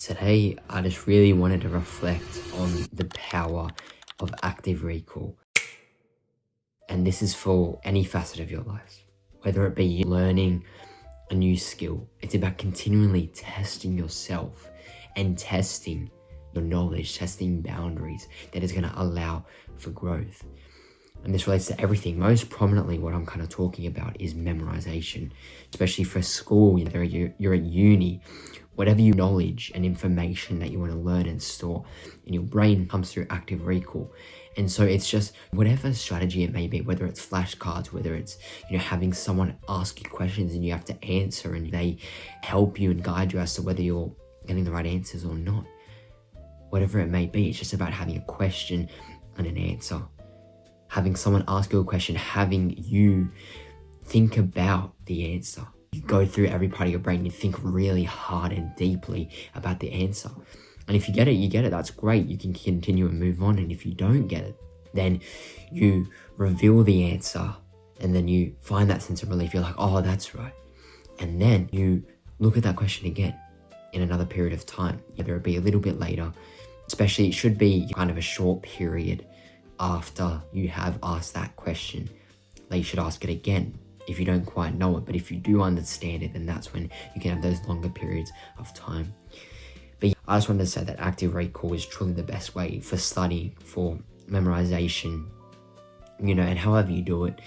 Today, I just really wanted to reflect on the power of active recall. And this is for any facet of your life, whether it be you learning a new skill. It's about continually testing yourself and testing your knowledge, testing boundaries that is going to allow for growth. And this relates to everything. Most prominently, what I'm kind of talking about is memorization, especially for school. Whether you're at uni, whatever you knowledge and information that you want to learn and store in your brain comes through active recall. And so it's just whatever strategy it may be, whether it's flashcards, whether it's, having someone ask you questions and you have to answer and they help you and guide you as to whether you're getting the right answers or not. Whatever it may be, it's just about having a question and an answer. Having someone ask you a question, having you think about the answer. You go through every part of your brain, you think really hard and deeply about the answer. And if you get it, you get it, that's great. You can continue and move on. And if you don't get it, then you reveal the answer and then you find that sense of relief. You're like, oh, that's right. And then you look at that question again in another period of time. Whether it be a little bit later, especially it should be kind of a short period after you have asked that question, that you should ask it again if you don't quite know it. But if you do understand it, then that's when you can have those longer periods of time. But yeah, I just wanted to say that active recall is truly the best way for studying, for memorization, and however you do it,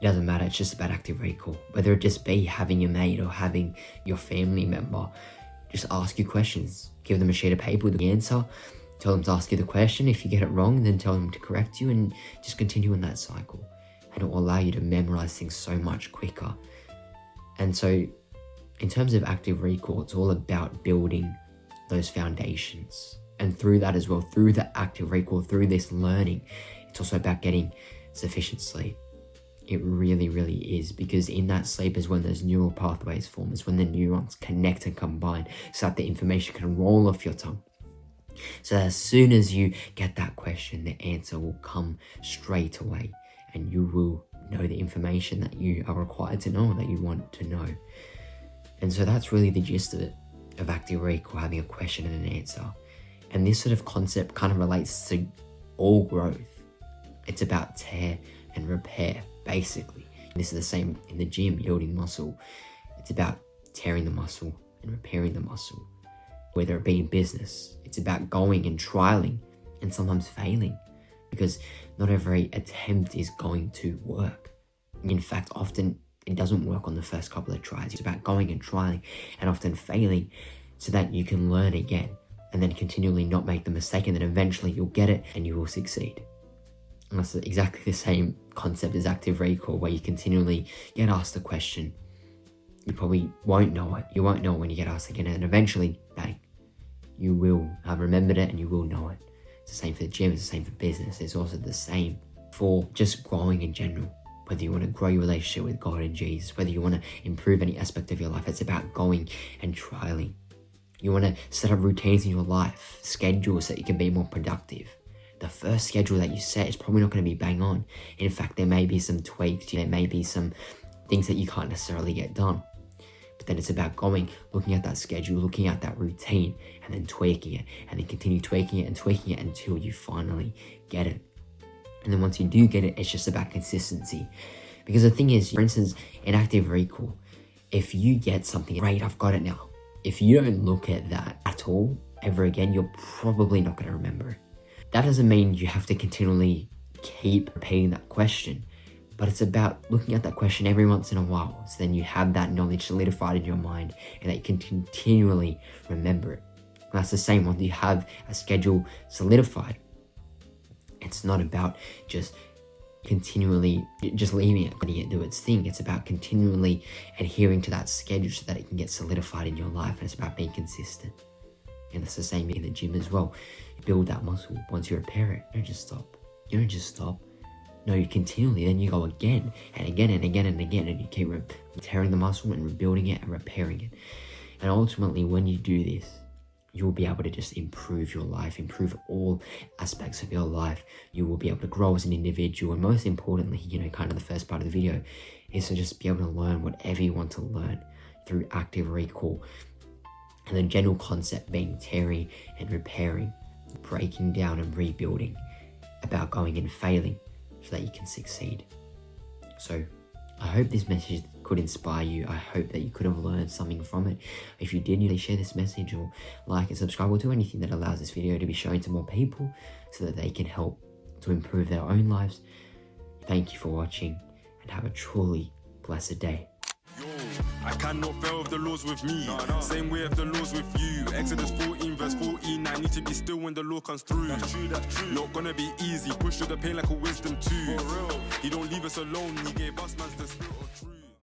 it doesn't matter. It's just about active recall. Whether it just be having your mate or having your family member just ask you questions, give them a sheet of paper with the answer, tell them to ask you the question. If you get it wrong, then tell them to correct you and just continue in that cycle. And it will allow you to memorize things so much quicker. And so in terms of active recall, it's all about building those foundations. And through that as well, through the active recall, through this learning, it's also about getting sufficient sleep. It really, really is, because in that sleep is when those neural pathways form, is when the neurons connect and combine so that the information can roll off your tongue. So as soon as you get that question, the answer will come straight away and you will know the information that you are required to know, that you want to know. And so that's really the gist of it, of active recall, having a question and an answer. And this sort of concept kind of relates to all growth. It's about tear and repair, basically. And this is the same in the gym, building muscle. It's about tearing the muscle and repairing the muscle. Whether it be in business, it's about going and trialing and sometimes failing, because not every attempt is going to work. In fact, often it doesn't work on the first couple of tries. It's about going and trying and often failing so that you can learn again and then continually not make the mistake, and then eventually you'll get it and you will succeed. And that's exactly the same concept as active recall, where you continually get asked a question. You probably won't know it. You won't know when you get asked again, and eventually, bang, you will have remembered it and you will know it. It's the same for the gym, it's the same for business. It's also the same for just growing in general. Whether you want to grow your relationship with God and Jesus, whether you want to improve any aspect of your life, it's about going and trialing. You want to set up routines in your life, schedules so that you can be more productive. The first schedule that you set is probably not going to be bang on. In fact, there may be some tweaks, there may be some things that you can't necessarily get done. But then it's about going, looking at that schedule, looking at that routine, and then tweaking it, and then continue tweaking it until you finally get it. And then once you do get it, it's just about consistency. Because the thing is, for instance, in active recall, if you get something, great, I've got it now. If you don't look at that at all ever again, you're probably not going to remember it. That doesn't mean you have to continually keep repeating that question, but it's about looking at that question every once in a while, so then you have that knowledge solidified in your mind and that you can continually remember it. And that's the same when you have a schedule solidified. It's not about just continually just leaving it, letting it do its thing. It's about continually adhering to that schedule so that it can get solidified in your life, and it's about being consistent. And it's the same in the gym as well. You build that muscle. Once you repair it, you don't just stop. You don't just stop. No, you continually, then you go again and again and again and again, and you keep tearing the muscle and rebuilding it and repairing it. And ultimately, when you do this, you'll be able to just improve your life, improve all aspects of your life. You will be able to grow as an individual, and most importantly, kind of the first part of the video is to just be able to learn whatever you want to learn through active recall. And the general concept being tearing and repairing, breaking down and rebuilding, about going and failing so that you can succeed. So I hope this message could inspire you. I hope that you could have learned something from it. If you did, you share this message or like and subscribe or do anything that allows this video to be shown to more people so that they can help to improve their own lives. Thank you for watching and have a truly blessed day. I cannot fail if the Lord's with me. Same way if the Lord's with you. Exodus 14 verse 14. I need to be still when the Lord comes through. That's true, that's true. Not gonna be easy. Push through the pain like a wisdom too. For real. He don't leave us alone. He gave us man's the spirit of truth.